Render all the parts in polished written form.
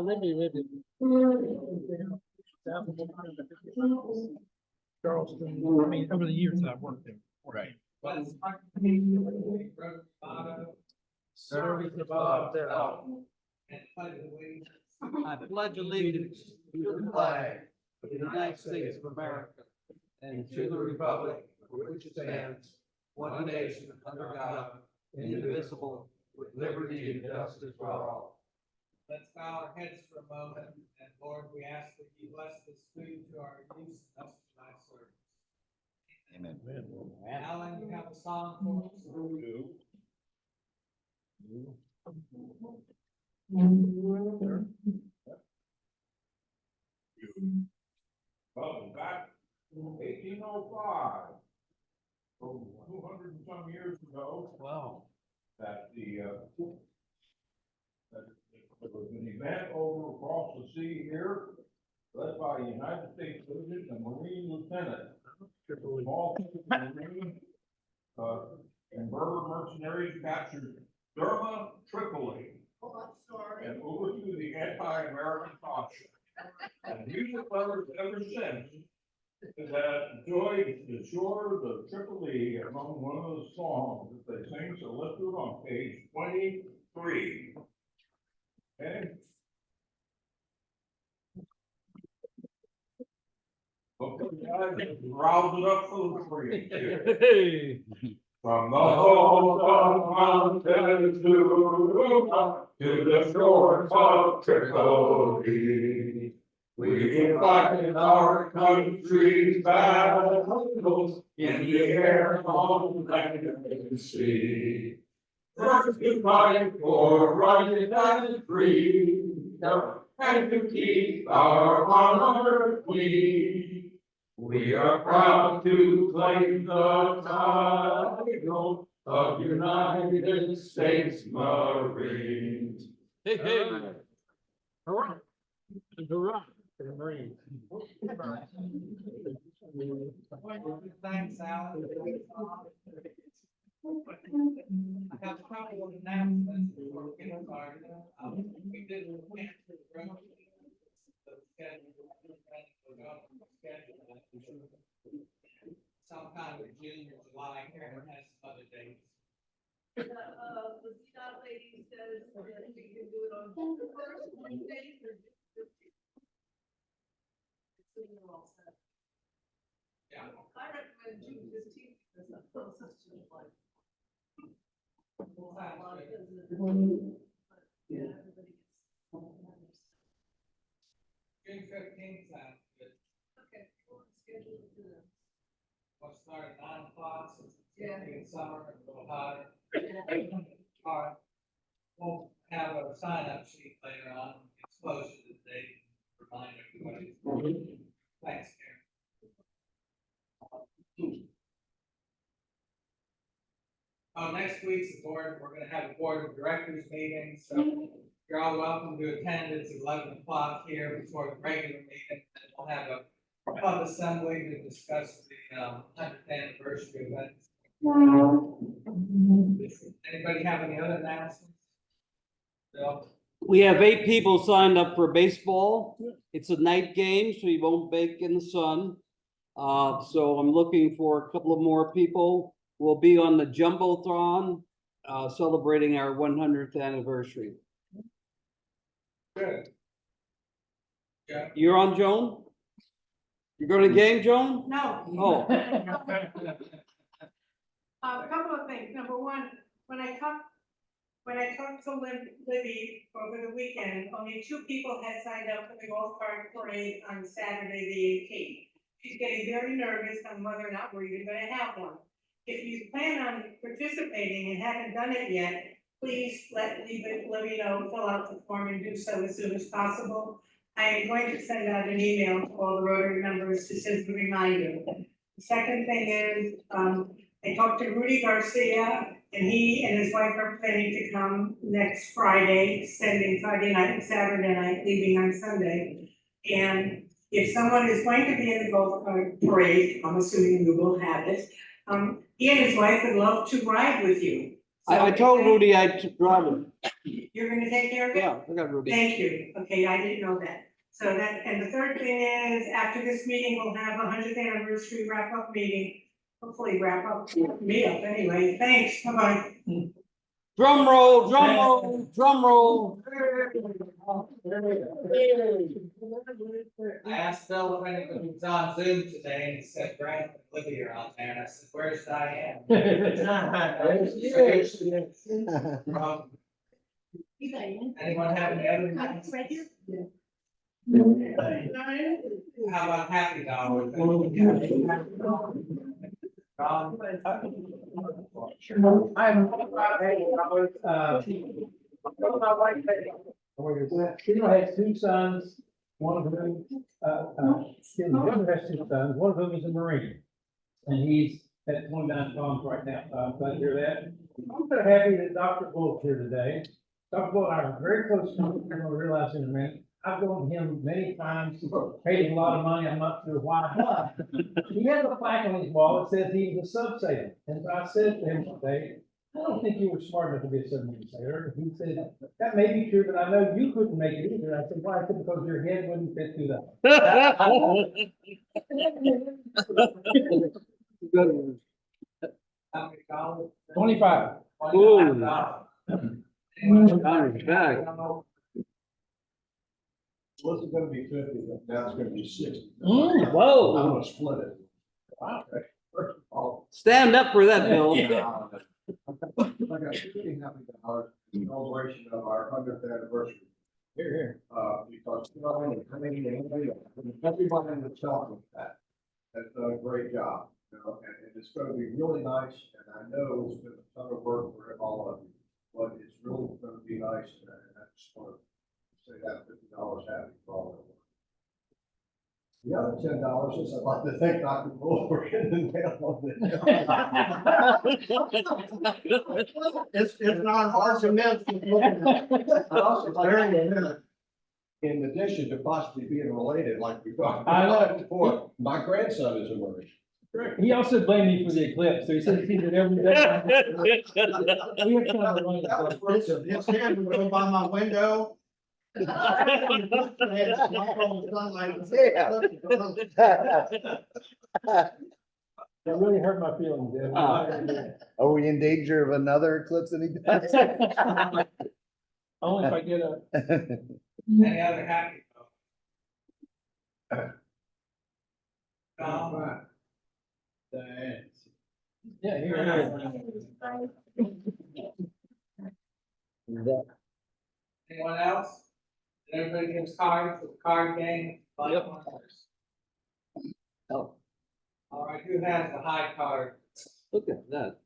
Libby. Charleston, I mean, over the years that I've worked there. Right. Service above their I pledge allegiance to the flag of the United States of America and to the republic for which it stands, one nation under God, indivisible, with liberty and justice for all. Let's bow our heads for a moment, and Lord, we ask that you bless this food to our use and us to thy service. Amen. Alan, you have a song for us? Well, back in 1805, over 200 and some years ago, Wow. that there was an event over across the sea here, led by a United States Surgeon and Marine Lieutenant. Small Marine and Berber mercenaries captured Derma Tripoli. Oh, I'm sorry. And overthrew the anti-American posture. And music lovers ever since have enjoyed the shores of Tripoli among one of the songs that they sing, so let's do it on page 23. Okay? Okay, guys, rouse it up for the free here. Hey. From the halls of Montezuma to the shores of Tripoli, we can fight in our country's battles in the air, on land and sea. First to fight for right and freedom, and to keep our honor clean. We are proud to claim the title of United States Marines. Hey, hey. Hurrah. Hurrah. For the Marines. Thanks, Alan. I have a couple of announcements before we get started. We did cancel the Rotary sometime in June or July. Karen has some other dates. The CDOT lady says that we can do it on the first Wednesday or the 15th. So you're all set. Yeah. I recommend June 15th because I'm closest to the flight. Yeah, everybody gets. June 15th sounds good. Okay, we'll schedule it for them. We'll start at 9 o'clock since Yeah. it's summer and a little hotter. All right. We'll have a sign-up sheet later on. It's closer to the date. Remind everybody. Thanks, Karen. Next week's board, we're gonna have a board of directors meeting, so you're all welcome to attend. It's 11 o'clock here before the regular meeting. And we'll have a pub assembly to discuss the 100th anniversary event. Anybody have any other announcements? Bill? We have 8 people signed up for baseball. It's a night game, so you won't bake in the sun. So I'm looking for a couple of more people. We'll be on the Jumbotron, celebrating our 100th anniversary. Good. Yeah. You're on, Joan? You're going to game, Joan? No. Oh. A couple of things. Number one, when I talked to Libby over the weekend, only 2 people had signed up for the golf cart parade on Saturday, the 18th. She's getting very nervous on whether or not we're even going to have one. If you plan on participating and haven't done it yet, please let Libby know, fill out the form and do so as soon as possible. I am going to send out an email to all the Rotary members just as a reminder. The second thing is, I talked to Rudy Garcia, and he and his wife are planning to come next Friday, spending Friday night and Saturday night, leaving on Sunday. And if someone is going to be in the golf cart parade, I'm assuming you will have it, he and his wife would love to ride with you. I told Rudy I'd drive him. You're gonna take care of it? Yeah, I got Rudy. Thank you. Okay, I didn't know that. So that, and the third thing is, after this meeting, we'll have a 100th anniversary wrap-up meeting. Hopefully wrap up, me up anyway. Thanks, bye-bye. Drum roll, drum roll, drum roll. I asked Phil if anybody was on Zoom today, and he said Brandon and Libby are on there, and I said, where's Diane? Anyone have any other? Right here? How about Happy Dollar? Ron? She has two sons, one of whom, excuse me, one has two sons, one of whom is a Marine. And he's at 29 Palms right now, I'm glad to hear that. I'm very happy that Dr. Bull's here today. Dr. Bull and I are very close, you're gonna realize in a minute. I've gone to him many times, paid him a lot of money, I'm not sure why, but he has a plaque on his wall that says he was a sub sailor. And so I said to him one day, I don't think you were smart enough to be a submarine sailor. He said, that may be true, but I know you couldn't make it either. I said, why? I said, because your head wouldn't fit through that. Good one. How many dollars? 25. $25. Connor's back. Was it gonna be 50, but now it's gonna be 60. Whoa. I'm gonna split it. Wow. First of all, Stand up for that, Bill. I got really happy to our celebration of our 100th anniversary. Here. Because, you know, everybody in the talking that has done a great job, you know, and it's gonna be really nice, and I know it's been a ton of work for all of you, but it's really gonna be nice, and I just wanna say that $50 happy for all of you. The other $10 is I'd like to thank Dr. Bull for getting the mail on It's not hard to miss. I also like, in addition to possibly being related, like we talked about before, my grandson is a Marine. He also blamed me for the eclipse, so he said he did every day. We have kind of running That was his hand would go by my window. That really hurt my feelings, Deb. Are we in danger of another eclipse anytime? Only if I get a. Any other happy? Tom? Yeah, here. Anyone else? Everybody gives cards for the card game? Yep. Oh, All right, who has the high card? look at that.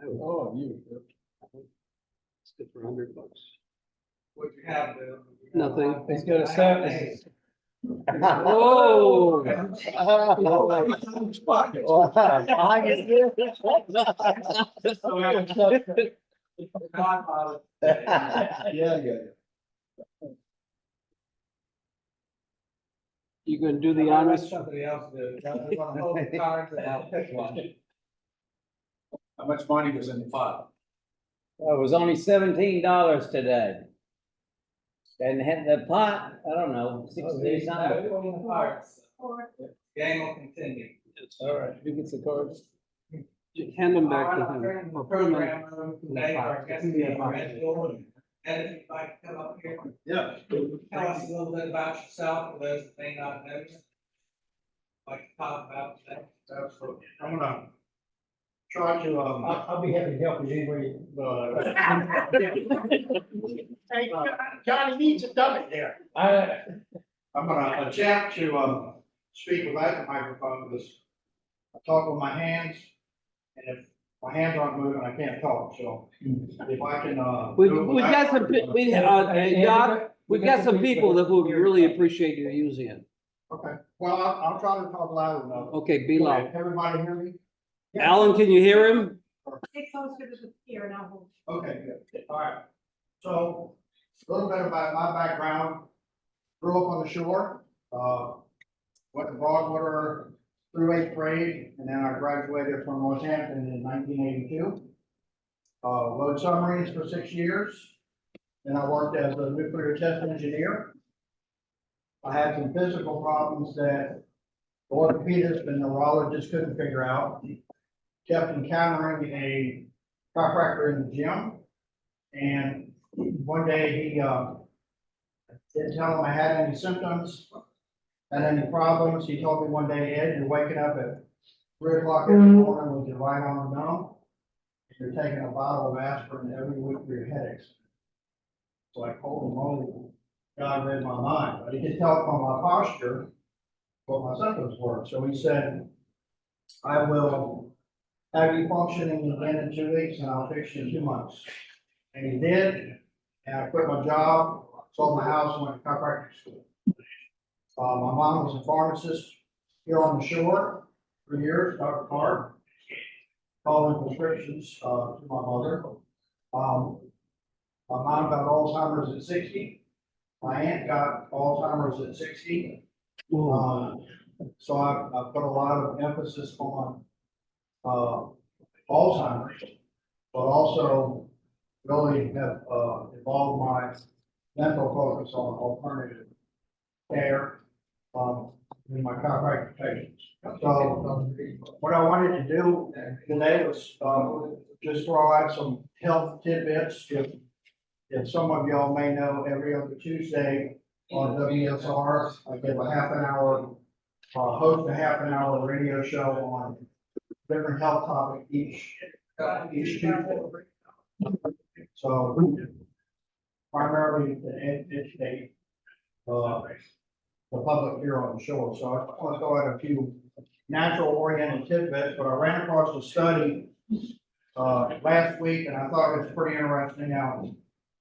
Oh, you. It's good for $100. What'd you have, Bill? Nothing. He's got a seven. Oh. Godfather. Yeah. You gonna do the I'll let honors? somebody else do it. I'm gonna hold the cards and I'll pick one. How much money was in the file? Well, it was only $17 today. And had the pot, I don't know, 60 something. Everyone cards. Game will continue. All right, who gets the cards? Hand them back All to right, him. during the program room today, our guest speaker, Ed Gould. Ed, if you'd like to come up here, Yeah. tell us a little bit about yourself, for those that may not know you. Like to talk about that. Absolutely. I'm gonna try to, I'll be happy to help you anyway. Hey, Johnny needs a dummy there. I'm gonna attempt to, speak without the microphone, because I talk with my hands, and if my hands aren't moving, I can't talk, so if I can, We've got some, Doc, we've got some people that would really appreciate you using it. Okay, well, I'll try to talk loud enough. Okay, be loud. Everybody hear me? Alan, can you hear him? Get closer to the ear and I'll hold. Okay, good, all right. So, a little bit about my background. Grew up on the shore, went to Broadwater, through eighth grade, and then I graduated from Northampton in 1982. Rode submarines for 6 years, and I worked as a nuclear test engineer. I had some physical problems that the orthopedist and neurologist couldn't figure out. Kept encountering a chiropractor in the gym, and one day he didn't tell him I had any symptoms, had any problems. He told me one day, Ed, you're waking up at 3 o'clock in the morning with your right arm numb. You're taking a bottle of aspirin every week for your headaches. So I told him, oh, God read my mind, but he could tell from my posture what my symptoms were. So he said, I will have you functioning again in 2 weeks and I'll fix you in 2 months. And he did, and I quit my job, sold my house, and went to chiropractic school. My mom was a pharmacist here on the shore for years, Dr. Clark, calling prescriptions to my mother. My mom got Alzheimer's at 60. My aunt got Alzheimer's at 60. So I put a lot of emphasis on Alzheimer's, but also really have involved my mental focus on alternative care in my chiropractic patients. So what I wanted to do today was just throw out some health tidbits. If some of y'all may know, every other Tuesday on WSR, I give a half an hour, host a half an hour radio show on different health topic each Tuesday. So primarily to educate the public here on the shore. So I want to throw out a few natural oriented tidbits, but I ran across a study last week and I thought it was pretty interesting. Now,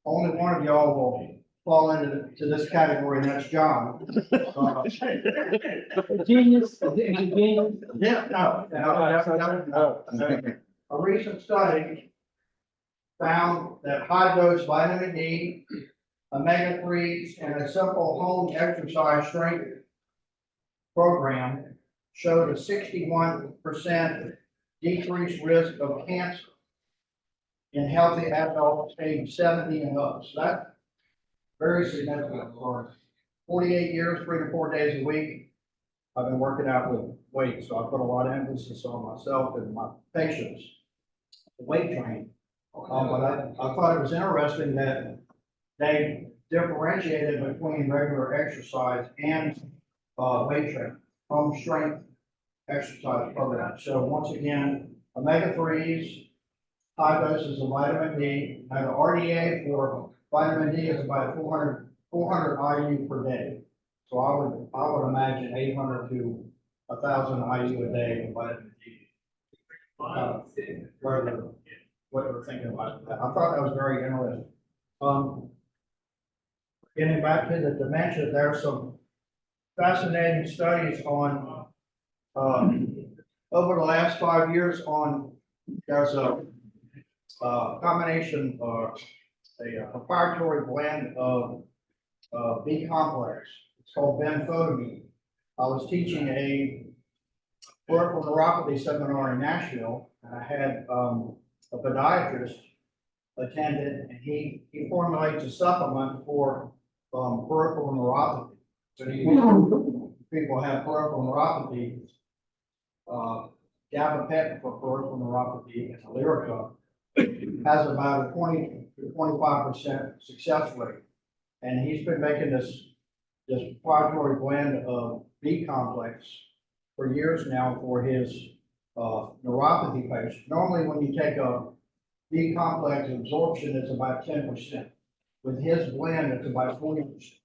only one of y'all will fall into this category, and that's John. Genius, genius. Yeah, no. A recent study found that high dose vitamin D, omega-3s, and a simple home exercise strength program showed a 61% decreased risk of cancer in healthy adults aged 70 and up. So that's very significant. For 48 years, 3 to 4 days a week, I've been working out with weights, so I put a lot of emphasis on myself and my patients, the weight training. But I thought it was interesting that they differentiated between regular exercise and weight training, home strength exercise programs. So once again, omega-3s, high doses of vitamin D. Now the RDA for vitamin D is about 400 IU per day. So I would imagine 800 to 1,000 IU a day of vitamin D. What they're thinking about that. I thought that was very interesting. Getting back to the dementia, there are some fascinating studies on over the last 5 years on there's a combination or a proprietary blend of B complex. It's called benfotiamine. I was teaching a peripheral neuropathy seminar in Nashville, and I had a podiatrist attended, and he formulates a supplement for peripheral neuropathy. So people have peripheral neuropathy, gabapentin for peripheral neuropathy and Lyrica has about a 20 to 25% success rate. And he's been making this proprietary blend of B complex for years now for his neuropathy patients. Normally, when you take a B complex absorption, it's about 10%. With his blend, it's about 20%.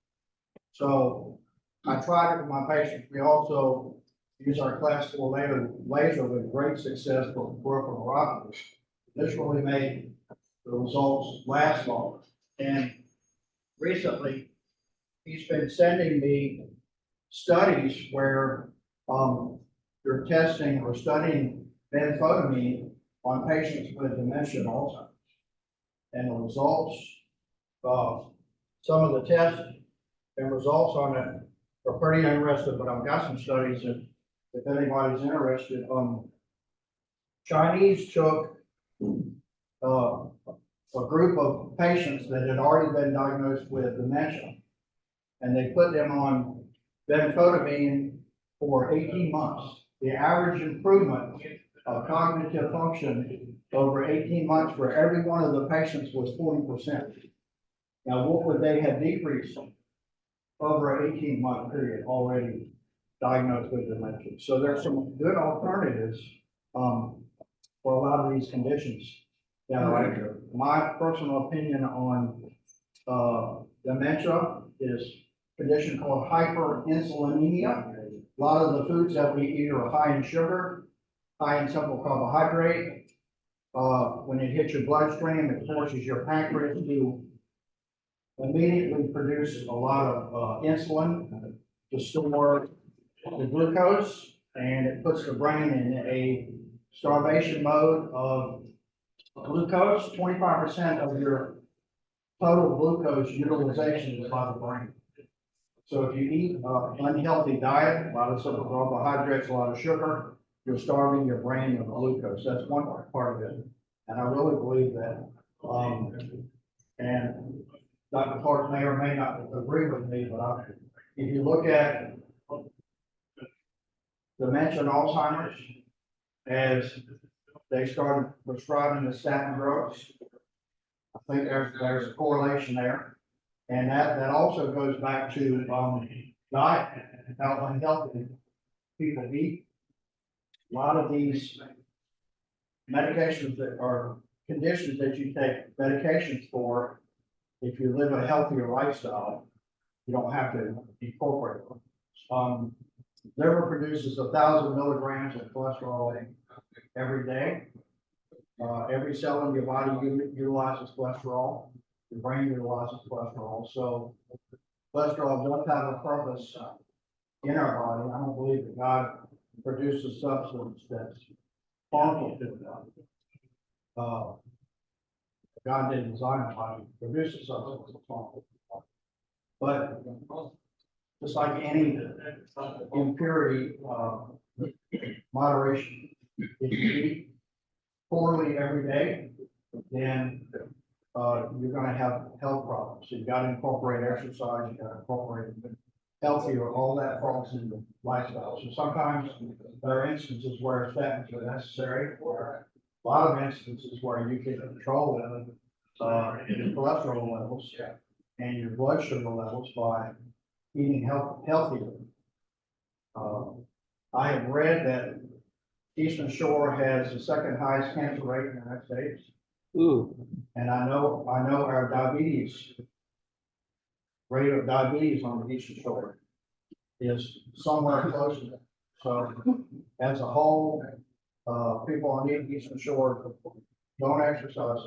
So I tried it with my patients. We also use our class 4 laser with great success for peripheral neuropathy. This really made the results last longer. And recently, he's been sending me studies where they're testing or studying benfotiamine on patients with dementia and Alzheimer's. And the results, some of the tests and results on it are pretty interesting, but I've got some studies that if anybody's interested, Chinese took, a group of patients that had already been diagnosed with dementia, and they put them on benfotiamine for 18 months. The average improvement of cognitive function over 18 months for every one of the patients was 40%. Now, what would they have decreased over an 18-month period already diagnosed with dementia? So there's some good alternatives, for a lot of these conditions that are out there. My personal opinion on, dementia is a condition called hyperinsulinemia. A lot of the foods that we eat are high in sugar, high in simple carbohydrate. When it hits your bloodstream, it forces your pancreas to immediately produce a lot of insulin to store the glucose, and it puts the brain in a starvation mode of glucose. 25% of your total glucose utilization is by the brain. So if you eat an unhealthy diet, a lot of simple carbohydrates, a lot of sugar, you're starving your brain of glucose. That's one part of it. And I really believe that, and Dr. Clark may or may not agree with me, but if you look at dementia and Alzheimer's, as they started prescribing the statin drugs, I think there's a correlation there. And that also goes back to, diet, how unhealthy people eat. A lot of these medications that are conditions that you take medications for, if you live a healthier lifestyle, you don't have to incorporate them. Liver produces 1,000 milligrams of cholesterol every day. Every cell in your body utilizes cholesterol. The brain utilizes cholesterol. So cholesterol does have a purpose in our body. I don't believe that God produces substance that's harmful to the body. God didn't design the body to produce a substance that's harmful to the body. But just like any impurity, moderation. If you eat poorly every day, then you're going to have health problems. So you've got to incorporate exercise, you've got to incorporate healthier, all that falls into lifestyle. So sometimes there are instances where statins are necessary, or a lot of instances where you can control your cholesterol levels and your blood sugar levels by eating healthier. I have read that Eastern Shore has the second highest cancer rate in the United States. Ooh, And I know our rate of diabetes on the Eastern Shore is somewhere close to that. So as a whole, people on the Eastern Shore don't exercise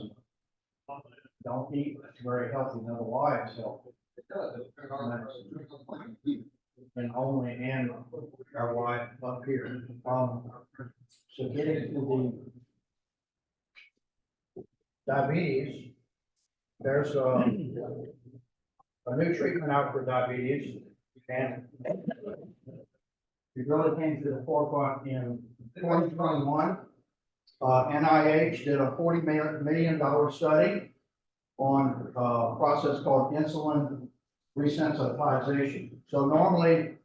enough, don't eat very healthy, know why it's healthy. And only and our wife up here. So getting to the diabetes, there's a new treatment out for diabetes, and it really came to the forefront in 2021. NIH did a $40 million study on a process called insulin resensitization. So normally,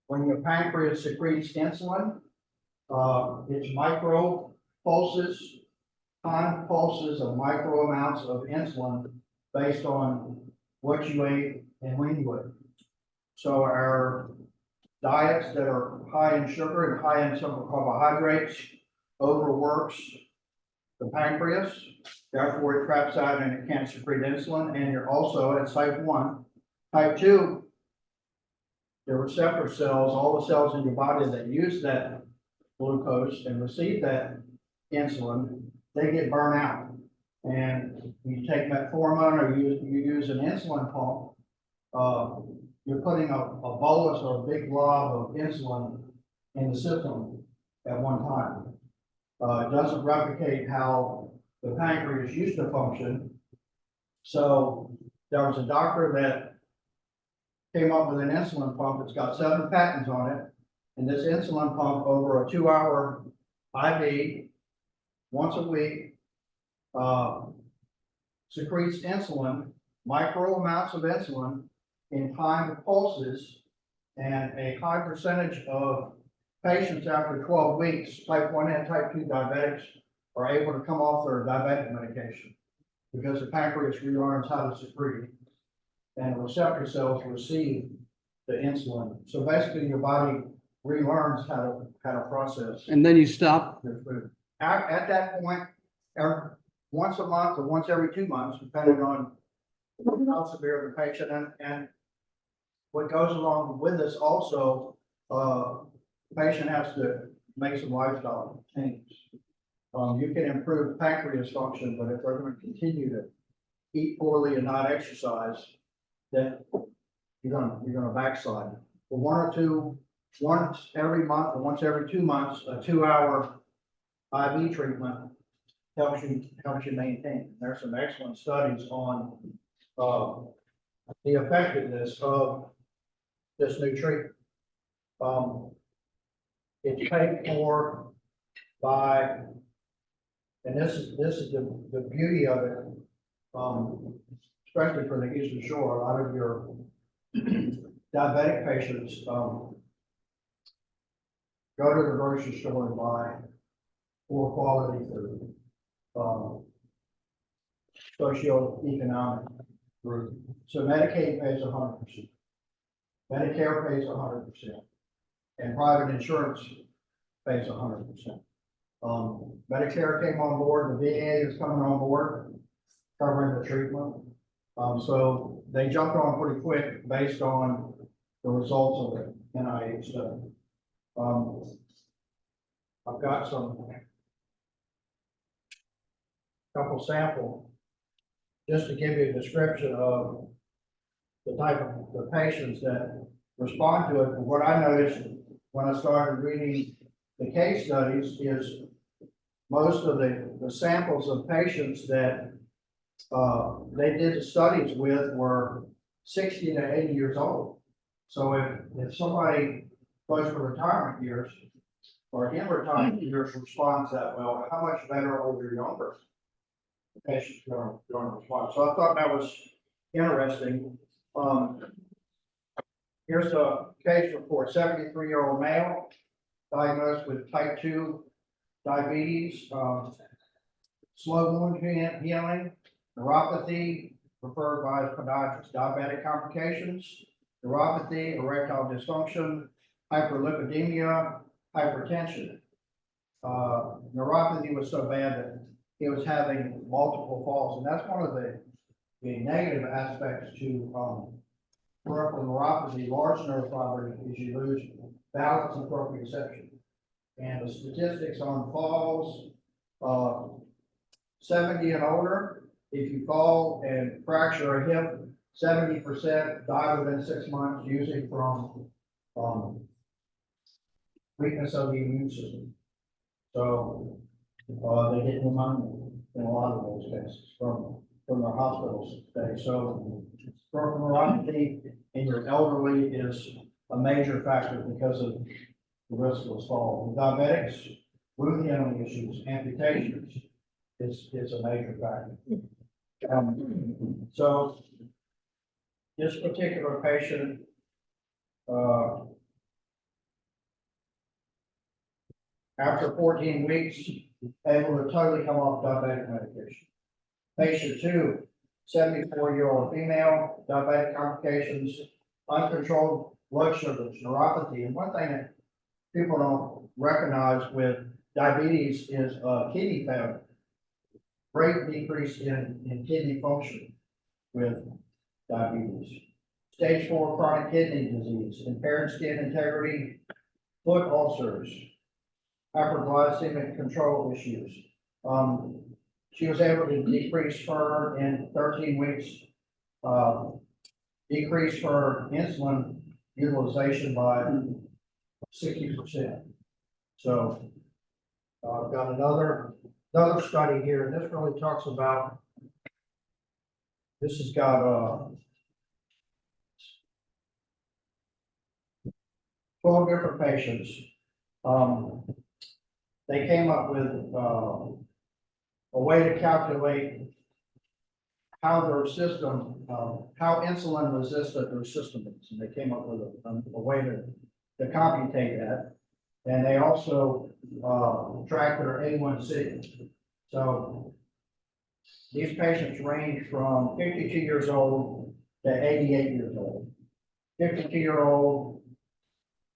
when your pancreas secretes insulin, it's micro pulses, time pulses of micro amounts of insulin based on what you ate and when you ate. So our diets that are high in sugar and high in simple carbohydrates overworks the pancreas, therefore it traps out and it can't secrete insulin, and you're also at type 1. Type 2, the receptor cells, all the cells in your body that use that glucose and receive that insulin, they get burnt out. And you take metformin or you use an insulin pump, you're putting a bolus or a big blob of insulin in the system at one time. It doesn't replicate how the pancreas used to function. So there was a doctor that came up with an insulin pump that's got 7 patents on it, And this insulin pump over a 2-hour IV, once a week, secretes insulin, micro amounts of insulin in timed pulses. And a high percentage of patients after 12 weeks, type 1 and type 2 diabetics, are able to come off their diabetic medication because the pancreas relearns how to secrete and the receptor cells receive the insulin. So basically your body relearns how to process And then you stop. their food. At that point, once a month or once every 2 months, depending on how severe the patient and what goes along with this also, the patient has to make some lifestyle changes. You can improve pancreas function, but if they're going to continue to eat poorly and not exercise, then you're gonna backslide. For once every month or once every 2 months, a 2-hour IV treatment helps you maintain. There's some excellent studies on the effectiveness of this new treatment. It's paid for by, and this is the beauty of it, especially for the Eastern Shore. A lot of your diabetic patients go to the grocery store and buy poor quality food. Socioeconomic group. So Medicaid pays 100%. Medicare pays 100%. And private insurance pays 100%. Medicare came on board, the VA is coming on board, covering the treatment. So they jumped on pretty quick based on the results of the NIH study. I've got couple sample, just to give you a description of the type of the patients that respond to it. And what I noticed when I started reading the case studies is most of the samples of patients that they did the studies with were 60 to 80 years old. So if somebody goes for retirement years or in retirement years responds that well, how much better are your younger patients going to respond? So I thought that was interesting. Here's a case report: 73-year-old male diagnosed with type 2 diabetes, slow wound healing, neuropathy, referred by his podiatrist, diabetic complications, neuropathy, erectile dysfunction, hyperlipidemia, hypertension. Neuropathy was so bad that he was having multiple falls, and that's one of the negative aspects to peripheral neuropathy. Large neuropathy is you lose balance and proprioception. And the statistics on falls, 70 and older, if you fall and fracture a hip, 70% die within 6 months, usually from weakness of the immune system. So they get pneumonia in a lot of those cases from their hospital stay. So peripheral neuropathy in your elderly is a major factor because of the risk of fall. With diabetics, wound healing issues, amputations is a major factor. So this particular patient, after 14 weeks, able to totally come off diabetic medication. Patient 2, 74-year-old female, diabetic complications, uncontrolled blood sugars, neuropathy. And one thing that people don't recognize with diabetes is kidney failure. Great decrease in kidney function with diabetes. Stage 4 chronic kidney disease, impaired skin integrity, foot ulcers, hyperglycemic control issues. She was able to decrease her in 13 weeks, decrease her insulin utilization by 60%. So I've got another study here, and this really talks about, this has got 12 different patients. They came up with, a way to calculate how their system, how insulin resistant their system is. And they came up with a way to computate that. And they also, track their A1C. So these patients range from 52 years old to 88 years old. 52-year-old,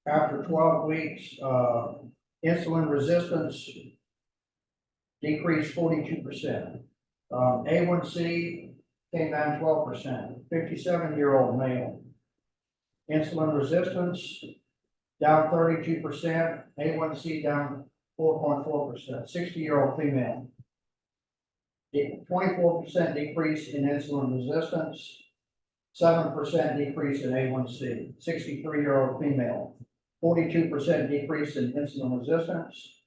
after 12 weeks, insulin resistance decreased 42%. A1C came down 12%. 57-year-old male. Insulin resistance down 32%. A1C down 4.4%. 60-year-old female. 24% decrease in insulin resistance. 7% decrease in A1C. 63-year-old female. 42% decrease in insulin resistance.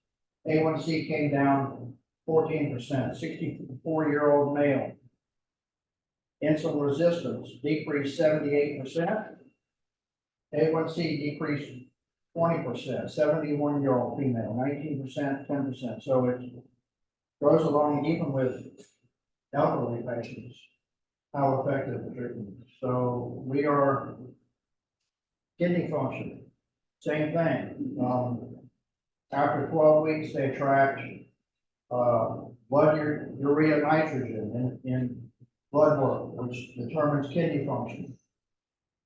A1C came down 14%. 64-year-old male. Insulin resistance decreased 78%. A1C decreased 20%. 71-year-old female, 19%, 10%. So it goes along even with elderly patients, how effective the treatment is. So we are kidney function, same thing. After 12 weeks, they tracked blood urea nitrogen in blood work, which determines kidney function.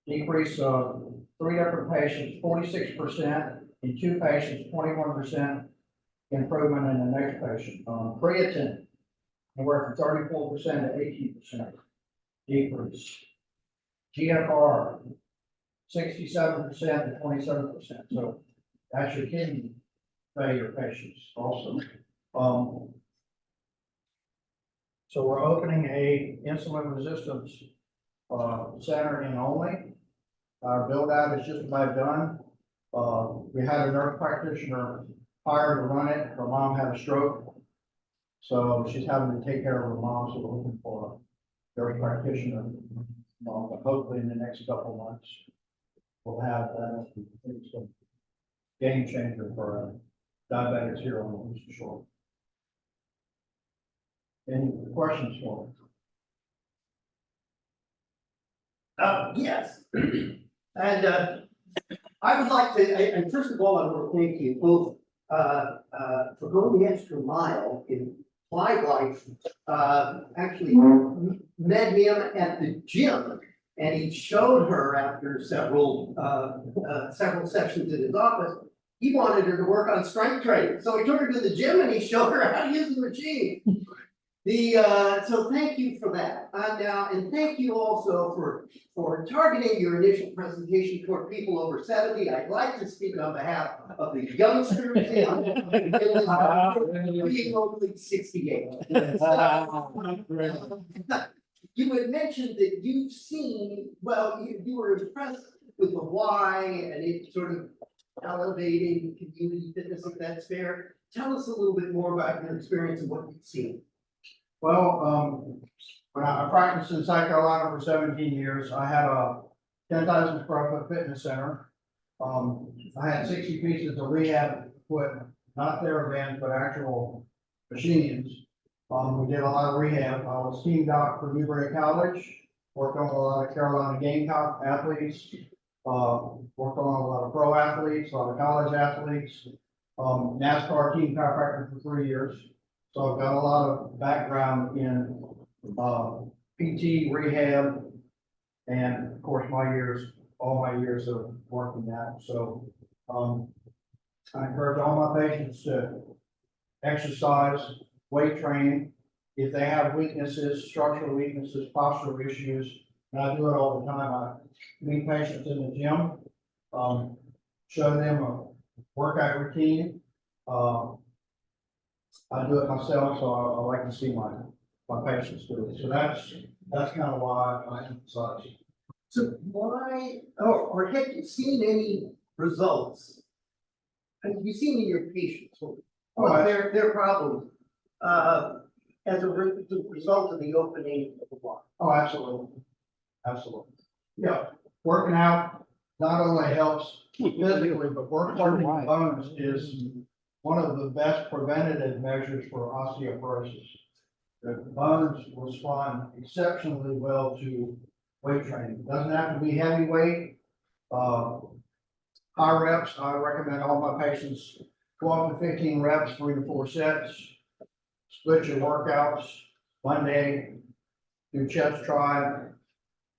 Decrease of 3 different patients, 46%, in 2 patients, 21% improvement in the next patient. Creatine, anywhere from 34% to 18% decrease. GFR, 67% to 27%. So that's your kidney failure patients also. So we're opening a insulin resistance center in Olney. Our build out is just about done. We had a nurse practitioner hired to run it. Her mom had a stroke, so she's having to take care of her mom. So we're looking for a nurse practitioner. But hopefully in the next couple of months we'll have that. It's a game changer for diabetics here on the Eastern Shore. Any questions for me? Yes. And I would like to, and first of all, I want to thank you both for going the extra mile in my life. Actually met him at the gym, and he showed her after several sessions in his office. He wanted her to work on strength training, so he took her to the gym and he showed her how to use the machine. So thank you for that. And thank you also for targeting your initial presentation toward people over 70. I'd like to speak on behalf of the youngsters being only 68. You had mentioned that you've seen, well, you were impressed with the why and it sort of elevating community fitness events fair. Tell us a little bit more about your experience and what you've seen. Well, when I practiced in South Carolina for 17 years, I had a 10,000 square foot fitness center. I had 60 pieces of rehab equipment, not TheraBand, but actual machines. We did a lot of rehab. I was team doc for Newberry College, worked on a lot of Carolina Gamecock athletes, worked on a lot of pro athletes, a lot of college athletes, NASCAR team chiropractor for 3 years. So I've got a lot of background in PT, rehab, and of course all my years of working that. So I encourage all my patients to exercise, weight training. If they have weaknesses, structural weaknesses, postural issues, and I do it all the time. I meet patients in the gym, show them a workout routine. I do it myself, so I like to see my patients do it. So that's kind of why I emphasize. So why, or have you seen any results? Have you seen in your patients their problems as a result of the opening of the block? Oh, absolutely. Absolutely. Yeah, working out, not only helps physically, but work hardening the bones is one of the best preventative measures for osteoporosis. The bones respond exceptionally well to weight training. Doesn't have to be heavy weight. High reps, I recommend all my patients 12 to 15 reps, 3 to 4 sets. Split your workouts. One day, do chest try,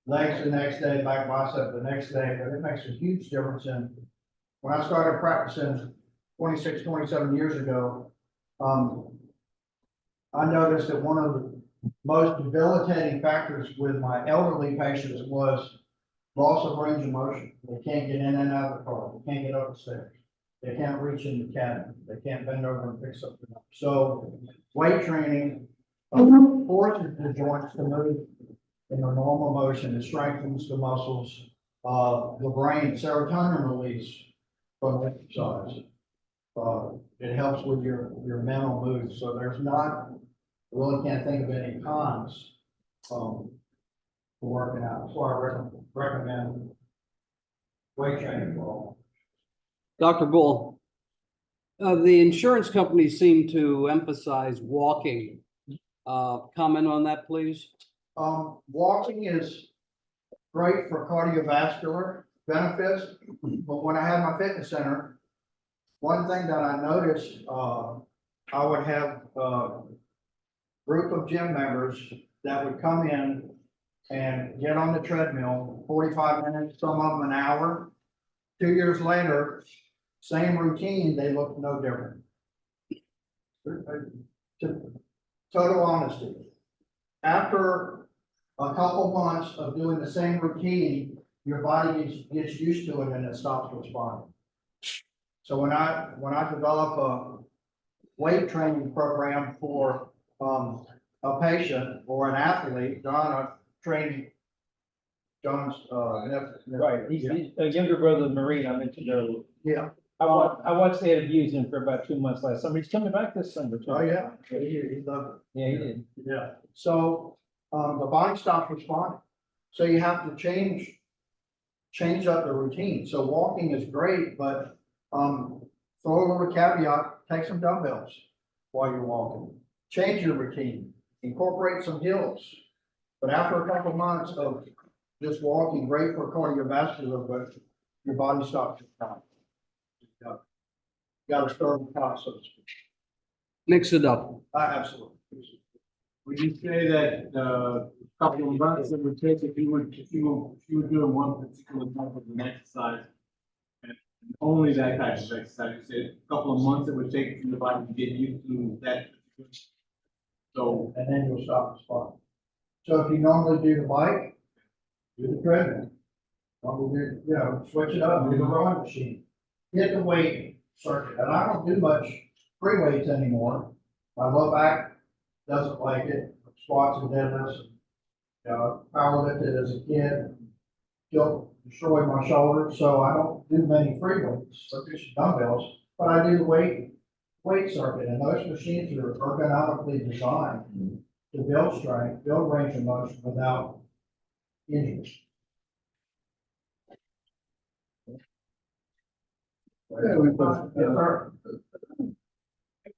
legs the next day, back bicep the next day, but it makes a huge difference in. When I started practicing 26, 27 years ago, I noticed that one of the most debilitating factors with my elderly patients was loss of range of motion. They can't get in and out of the car, they can't get up the stairs, they can't reach in the cabin, they can't bend over and pick something up. So weight training forces the joints to move in a normal motion. It strengthens the muscles, the brain, serotonin release from exercise. It helps with your mental mood. So there's not, I really can't think of any cons for working out. That's why I recommend weight training for all. Dr. Bull, the insurance companies seem to emphasize walking. Comment on that, please. Walking is great for cardiovascular benefits, but when I had my fitness center, one thing that I noticed, I would have a group of gym members that would come in and get on the treadmill, 45 minutes, some of them an hour. 2 years later, same routine, they look no different. Total honesty. After a couple months of doing the same routine, your body gets used to it and it stops responding. So when I develop a weight training program for a patient or an athlete, John's Right, he's a younger brother of Marine I mentioned earlier. Yeah. I watched they had abused him for about 2 months last summer. He's coming back this summer too. Oh, yeah, he loved it. Yeah, he did. Yeah. So, the body stops responding. So you have to change up the routine. So walking is great, but, throw a little caveat, take some dumbbells while you're walking. Change your routine, incorporate some hills. But after a couple months of just walking, great for cardiovascular, but your body stops responding. You gotta start with the top, so to speak. Mix it up. Absolutely. Would you say that couple of months it would take if you were doing one particular type of an exercise? And only that type of exercise, you said a couple of months it would take for your body to get used to that. So, And then you'll stop responding. So if you normally do the bike, do the treadmill. Normally do, switch it up, do the rowing machine. Hit the weight circuit. And I don't do much free weights anymore. My low back doesn't like it. Squats and deadlifts. Power lifted as a kid. Still destroyed my shoulder, so I don't do many free weights, I do some dumbbells, but I do the weight circuit, and those machines are ergonomically designed to build strength, build range of motion without injury. yeah, we put,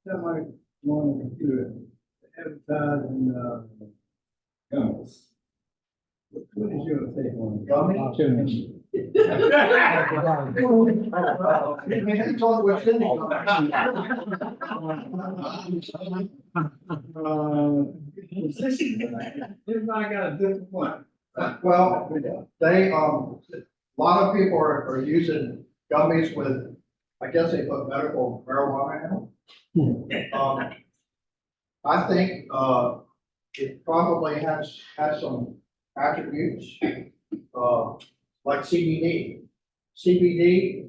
time I go on the computer, advertising, guns. What is your take on Gummy? He told me what's in Everybody got a different one. Well, they, a lot of people are using gummies with, I guess they put medical marijuana in them. I think, it probably has some attributes, like CBD. CBD,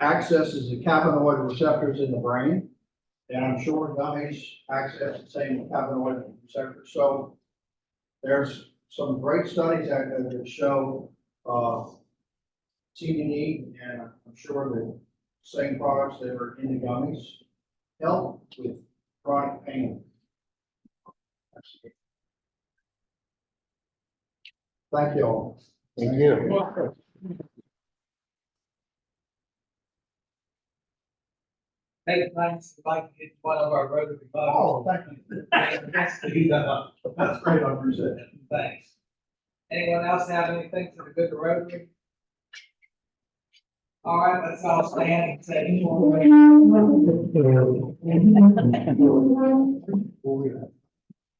accesses the cannabinoid receptors in the brain, and I'm sure gummies access the same cannabinoid receptors. So there's some great studies out there that show, CBD, and I'm sure the same products that are in the gummies help with chronic pain. Thank you all. Thank you. Hey, thanks, like, it's one of our Rotary. Oh, thank you. That's great, I appreciate it. Thanks. Anyone else have anything for the good of Rotary? All right, let's all stand and say.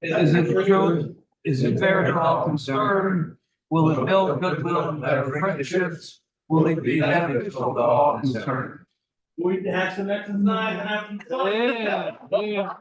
Is it true? Is it fair to all concerned? Will it build goodwill and better friendships? Will it be beneficial to all concerned? We can have some exercise and have some fun. Yeah, yeah.